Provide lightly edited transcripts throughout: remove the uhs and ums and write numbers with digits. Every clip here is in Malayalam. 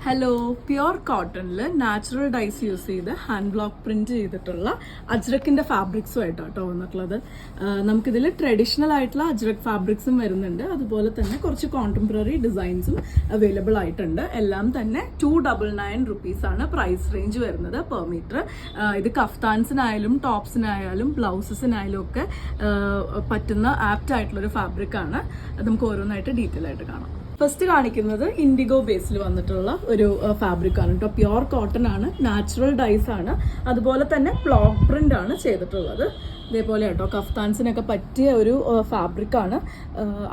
ഹലോ, പ്യുർ കോട്ടണിൽ നാച്ചുറൽ ഡൈസ് യൂസ് ചെയ്ത് ഹാൻഡ് ബ്ലോക്ക് പ്രിന്റ് ചെയ്തിട്ടുള്ള അജ്രക്കിന്റെ ഫാബ്രിക്സുമായിട്ടോ വന്നിട്ടുള്ളത്. നമുക്കിതിൽ ട്രഡീഷണൽ ആയിട്ടുള്ള അജ്രക് ഫാബ്രിക്സും വരുന്നുണ്ട്, അതുപോലെ തന്നെ കുറച്ച് കോണ്ടംപററി ഡിസൈൻസും അവൈലബിൾ ആയിട്ടുണ്ട്. എല്ലാം തന്നെ 299 rupees ആണ് പ്രൈസ് റേഞ്ച് വരുന്നത് പെർ മീറ്റർ. ഇത് കഫ്താൻസിനായാലും ടോപ്സിനായാലും ബ്ലൗസസിനായാലും ഒക്കെ പറ്റുന്ന ആപ്റ്റ് ആയിട്ടുള്ള ഒരു ഫാബ്രിക് ആണ്. നമുക്ക് ഓരോന്നായിട്ട് ഡീറ്റെയിൽ ആയിട്ട് കാണാം. ഫസ്റ്റ് കാണിക്കുന്നത് ഇൻഡിഗോ ബേസിൽ വന്നിട്ടുള്ള ഒരു ഫാബ്രിക് ആണ് കേട്ടോ. പ്യുർ കോട്ടൺ ആണ്, നാച്ചുറൽ ഡൈസ് ആണ്, അതുപോലെ തന്നെ ബ്ലോക്ക് പ്രിന്റ് ആണ് ചെയ്തിട്ടുള്ളത്. ഇതേപോലെ കേട്ടോ കഫ്താൻസിനൊക്കെ പറ്റിയ ഒരു ഫാബ്രിക് ആണ്.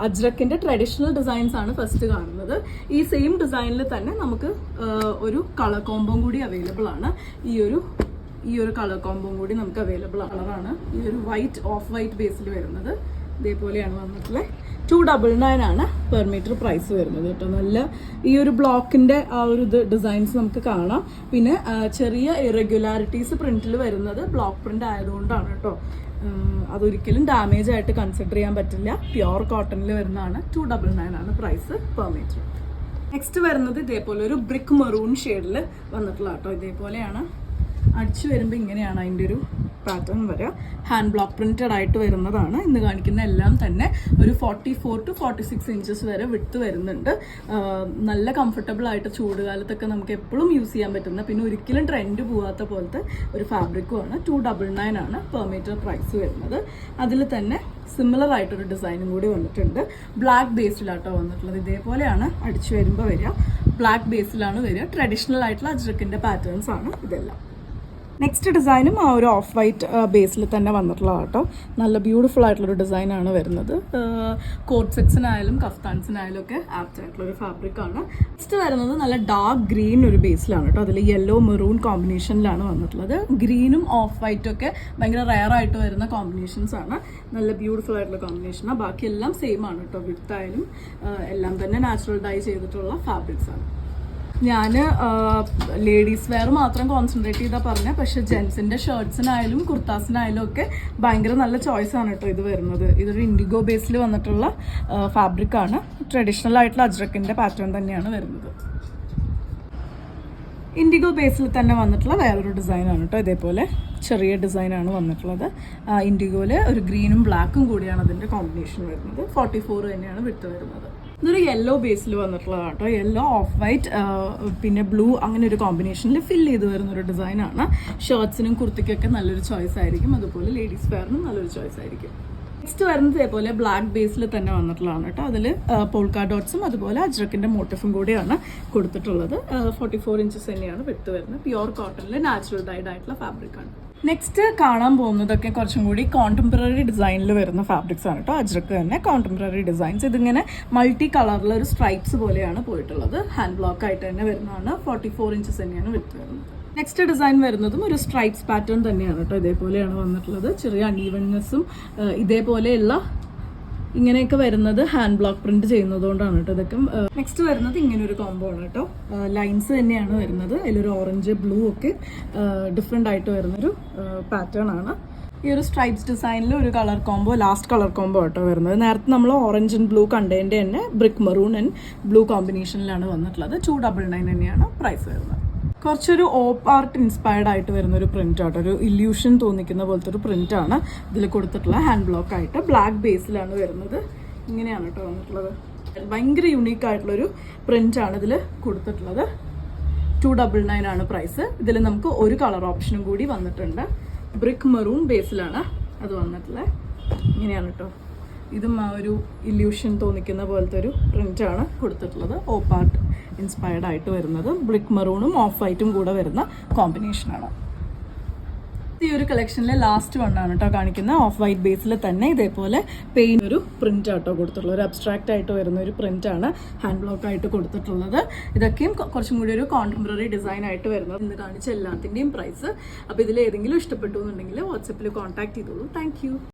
അജ്രക്കിന്റെ ട്രഡീഷണൽ ഡിസൈൻസ് ആണ് ഫസ്റ്റ് കാണുന്നത്. ഈ സെയിം ഡിസൈനിൽ തന്നെ നമുക്ക് ഒരു കളർ കോംബോം കൂടി അവൈലബിൾ ആണ്. ഈ ഒരു കളർ കോംബോം കൂടി നമുക്ക് അവൈലബിൾ കളറാണ്. ഈ ഒരു വൈറ്റ് ഓഫ് വൈറ്റ് ബേസിൽ വരുന്നത് ഇതേപോലെയാണ് വന്നിട്ടുള്ളത്. 299 ആണ് പെർ മീറ്റർ പ്രൈസ് വരുന്നത് കേട്ടോ. നല്ല ഈ ഒരു ബ്ലോക്കിന്റെ ആ ഒരു ഡിസൈൻസ് നമുക്ക് കാണാം. പിന്നെ ചെറിയ ഇറഗുലാരിറ്റീസ് പ്രിന്റിൽ വരുന്നത് ബ്ലോക്ക് പ്രിന്റ് ആയതുകൊണ്ടാണ് കേട്ടോ. അതൊരിക്കലും ഡാമേജ് ആയിട്ട് കൺസിഡർ ചെയ്യാൻ പറ്റില്ല. പ്യുർ കോട്ടണിൽ വരുന്നതാണ്. 299 ആണ് പ്രൈസ് പെർ മീറ്റർ. നെക്സ്റ്റ് വരുന്നത് ഇതേപോലെ ഒരു ബ്രിക്ക് മെറൂൺ ഷെയ്ഡിൽ വന്നിട്ടുള്ള കേട്ടോ. ഇതേപോലെയാണ് അടിച്ചു വരുമ്പോൾ ഇങ്ങനെയാണ് അതിൻ്റെ ഒരു പാറ്റേൺ വരിക. ഹാൻഡ് ബ്ലോക്ക് പ്രിന്റഡ് ആയിട്ട് വരുന്നതാണ്. ഇന്ന് കാണിക്കുന്ന എല്ലാം തന്നെ ഒരു 44 to 46 inches വരെ വിട്ട് വരുന്നുണ്ട്. നല്ല കംഫർട്ടബിൾ ആയിട്ട് ചൂടുകാലത്തൊക്കെ നമുക്ക് എപ്പോഴും യൂസ് ചെയ്യാൻ പറ്റുന്ന, പിന്നെ ഒരിക്കലും ട്രെൻഡ് പോകാത്ത പോലത്തെ ഒരു ഫാബ്രിക്കുമാണ്. 299 ആണ് പെർ മീറ്റർ പ്രൈസ് വരുന്നത്. അതിൽ തന്നെ സിമിലർ ആയിട്ടൊരു ഡിസൈനും കൂടി വന്നിട്ടുണ്ട്. ബ്ലാക്ക് ബേസിലാട്ടോ വന്നിട്ടുള്ളത്. ഇതേപോലെയാണ് അടിച്ചു വരുമ്പോൾ വരിക. ബ്ലാക്ക് ബേസിലാണ് വരിക. ട്രഡീഷണൽ ആയിട്ടുള്ള അജ്രക്കിന്റെ പാറ്റേൺസ് ആണ് ഇതെല്ലാം. നെക്സ്റ്റ് ഡിസൈനും ആ ഒരു ഓഫ് വൈറ്റ് ബേസിൽ തന്നെ വന്നിട്ടുള്ള കേട്ടോ. നല്ല ബ്യൂട്ടിഫുൾ ആയിട്ടുള്ളൊരു ഡിസൈനാണ് വരുന്നത്. കോട്ട് സെറ്റ്സിനായാലും കഫ്താൻസിനായാലും ഒക്കെ ആപ്റ്റ് ആയിട്ടുള്ളൊരു ഫാബ്രിക് ആണ്. നെക്സ്റ്റ് വരുന്നത് നല്ല ഡാർക്ക് ഗ്രീൻ ഒരു ബേസിലാണ് കേട്ടോ. അതിൽ യെല്ലോ മെറൂൺ കോമ്പിനേഷനിലാണ് വന്നിട്ടുള്ളത്. ഗ്രീനും ഓഫ് വൈറ്റും ഒക്കെ ഭയങ്കര റെയർ ആയിട്ട് വരുന്ന കോമ്പിനേഷൻസ് ആണ്. നല്ല ബ്യൂട്ടിഫുൾ ആയിട്ടുള്ള കോമ്പിനേഷനാണ്. ബാക്കിയെല്ലാം സെയിം ആണ് കേട്ടോ. വിത്തായാലും എല്ലാം തന്നെ നാച്ചുറൽ ഡൈ ചെയ്തിട്ടുള്ള ഫാബ്രിക്സ് ആണ്. ഞാൻ ലേഡീസ് വെയർ മാത്രം കോൺസെൻട്രേറ്റ് ചെയ്താൽ പറഞ്ഞ, പക്ഷെ ജെൻസിൻ്റെ ഷർട്ട്സിനായാലും കുർത്താസിനായാലും ഒക്കെ ഭയങ്കര നല്ല ചോയ്സ് ആണ് കേട്ടോ ഇത് വരുന്നത്. ഇതൊരു ഇൻഡിഗോ ബേസിൽ വന്നിട്ടുള്ള ഫാബ്രിക് ആണ്. ട്രഡീഷണൽ ആയിട്ടുള്ള അജ്രക്കിൻ്റെ പാറ്റേൺ തന്നെയാണ് വരുന്നത്. ഇൻഡിഗോ ബേസിൽ തന്നെ വന്നിട്ടുള്ള വേറൊരു ഡിസൈനാണ് കേട്ടോ. ഇതേപോലെ ചെറിയ ഡിസൈനാണ് വന്നിട്ടുള്ളത്. ഇൻഡിഗോയിൽ ഒരു ഗ്രീനും ബ്ലാക്കും കൂടിയാണ് അതിൻ്റെ കോമ്പിനേഷൻ വരുന്നത്. 44 തന്നെയാണ് വിട്ട് വരുന്നത്. ഇതൊരു യെല്ലോ ബേസിൽ വന്നിട്ടുള്ളതാണ് കേട്ടോ. യെല്ലോ ഓഫ് വൈറ്റ് പിന്നെ ബ്ലൂ അങ്ങനെ ഒരു കോമ്പിനേഷനിൽ ഫില്ല് ചെയ്ത് വരുന്നൊരു ഡിസൈനാണ്. ഷർട്ട്സിനും കുർത്തിക്കൊക്കെ നല്ലൊരു ചോയ്സ് ആയിരിക്കും. അതുപോലെ ലേഡീസ് വെയറിനും നല്ലൊരു ചോയ്സ് ആയിരിക്കും. നെക്സ്റ്റ് വരുന്നത് ഇതേപോലെ ബ്ലാക്ക് ബേസിൽ തന്നെ വന്നിട്ടുള്ളതാണ് കേട്ടോ. അതിൽ പോൾക്കാ ഡോട്ട്സും അതുപോലെ അജ്രക്കിന്റെ മോട്ടിഫും കൂടിയാണ് കൊടുത്തിട്ടുള്ളത്. 44 inches തന്നെയാണ് വിട്ട് വരുന്നത്. പ്യുർ കോട്ടണിൽ നാച്ചുറൽ ഡൈഡ് ആയിട്ടുള്ള ഫാബ്രിക് ആണ്. നെക്സ്റ്റ് കാണാൻ പോകുന്നതൊക്കെ കുറച്ചും കൂടി കോണ്ടംപററി ഡിസൈനിൽ വരുന്ന ഫാബ്രിക്സ് ആണ് കേട്ടോ. അജ്രക്ക് തന്നെ കോണ്ടംപററി ഡിസൈൻസ്. ഇതിങ്ങനെ മൾട്ടി കളറിൽ ഒരു സ്ട്രൈപ്സ് പോലെയാണ് പോയിട്ടുള്ളത്. ഹാൻഡ് ബ്ലോക്ക് ആയിട്ട് തന്നെ വരുന്നതാണ്. 44 inches തന്നെയാണ് വിട്ട് വരുന്നത്. നെക്സ്റ്റ് ഡിസൈൻ വരുന്നതും ഒരു സ്ട്രൈപ്സ് പാറ്റേൺ തന്നെയാണ് കേട്ടോ. ഇതേപോലെയാണ് വന്നിട്ടുള്ളത്. ചെറിയ അൺഈവൻനെസ്സും ഇതേപോലെയുള്ള ഇങ്ങനെയൊക്കെ വരുന്നത് ഹാൻഡ് ബ്ലോക്ക് പ്രിന്റ് ചെയ്യുന്നതുകൊണ്ടാണ് കേട്ടോ ഇതൊക്കെ. നെക്സ്റ്റ് വരുന്നത് ഇങ്ങനെ ഒരു കോംബോ ആണ് കേട്ടോ. ലൈൻസ് തന്നെയാണ് വരുന്നത്. അതിലൊരു ഓറഞ്ച് ബ്ലൂ ഒക്കെ ഡിഫറെൻ്റ് ആയിട്ട് വരുന്നൊരു പാറ്റേൺ ആണ്. ഈ ഒരു സ്ട്രൈപ്സ് ഡിസൈനിൽ ഒരു colour combo, last colour combo ആട്ടോ വരുന്നത്. നേരത്തെ നമ്മൾ ഓറഞ്ച് ആൻഡ് ബ്ലൂ കണ്ടതിൻ്റെ തന്നെ ബ്രിക്ക് മെറൂൺ ആൻഡ് ബ്ലൂ കോമ്പിനേഷനിലാണ് വന്നിട്ടുള്ളത്. 299 തന്നെയാണ് പ്രൈസ് വരുന്നത്. കുറച്ചൊരു ഓപ്പ് ആർട്ട് ഇൻസ്പയർഡ് ആയിട്ട് വരുന്ന ഒരു പ്രിന്റ് ആട്ടോ. ഒരു ഇല്യൂഷൻ തോന്നിക്കുന്ന പോലത്തെ ഒരു പ്രിന്റ് ആണ് ഇതിൽ കൊടുത്തിട്ടുള്ള. ഹാൻഡ് ബ്ലോക്ക് ആയിട്ട് ബ്ലാക്ക് ബേസിലാണ് വരുന്നത്. ഇങ്ങനെയാണ് കേട്ടോ വന്നിട്ടുള്ളത്. ഭയങ്കര യുണീക്ക് ആയിട്ടുള്ളൊരു പ്രിന്റ് ആണ് ഇതിൽ കൊടുത്തിട്ടുള്ളത്. 299 ആണ് പ്രൈസ്. ഇതിൽ നമുക്ക് ഒരു കളർ ഓപ്ഷനും കൂടി വന്നിട്ടുണ്ട്. ബ്രിക്ക് മെറൂൺ ബേസിലാണ് അത് വന്നിട്ടുള്ളത്. ഇങ്ങനെയാണ് കേട്ടോ. ഇതും ആ ഒരു ഇല്യൂഷൻ തോന്നിക്കുന്ന പോലത്തെ ഒരു പ്രിന്റാണ് കൊടുത്തിട്ടുള്ളത്. ഓപ്പ് ആർട്ട് ഇൻസ്പയർഡ് ആയിട്ട് വരുന്നത്. ബ്രിക്ക് മെറൂണും ഓഫ് വൈറ്റും കൂടെ വരുന്ന കോമ്പിനേഷനാണ്. ഈ ഒരു കളക്ഷനിലെ ലാസ്റ്റ് വണ്ണാണ് കേട്ടോ കാണിക്കുന്നത്. ഓഫ് വൈറ്റ് ബേസിൽ തന്നെ ഇതേപോലെ പെയിൻ ഒരു പ്രിന്റ് ആട്ടോ കൊടുത്തിട്ടുള്ളത്. ഒരു അബ്സ്ട്രാക്റ്റ് ആയിട്ട് വരുന്ന ഒരു പ്രിന്റ് ആണ് ഹാൻഡ് ബ്ലോക്ക് ആയിട്ട് കൊടുത്തിട്ടുള്ളത്. ഇതൊക്കെയും കുറച്ചും കൂടി ഒരു കോണ്ടംപററി ഡിസൈൻ ആയിട്ട് വരുന്നത്. ഇന്ന് കാണിച്ച എല്ലാത്തിൻ്റെയും പ്രൈസ്. അപ്പോൾ ഇതിൽ ഏതെങ്കിലും ഇഷ്ടപ്പെട്ടു എന്നുണ്ടെങ്കിൽ വാട്സപ്പിൽ കോൺടാക്ട് ചെയ്തോളൂ. താങ്ക്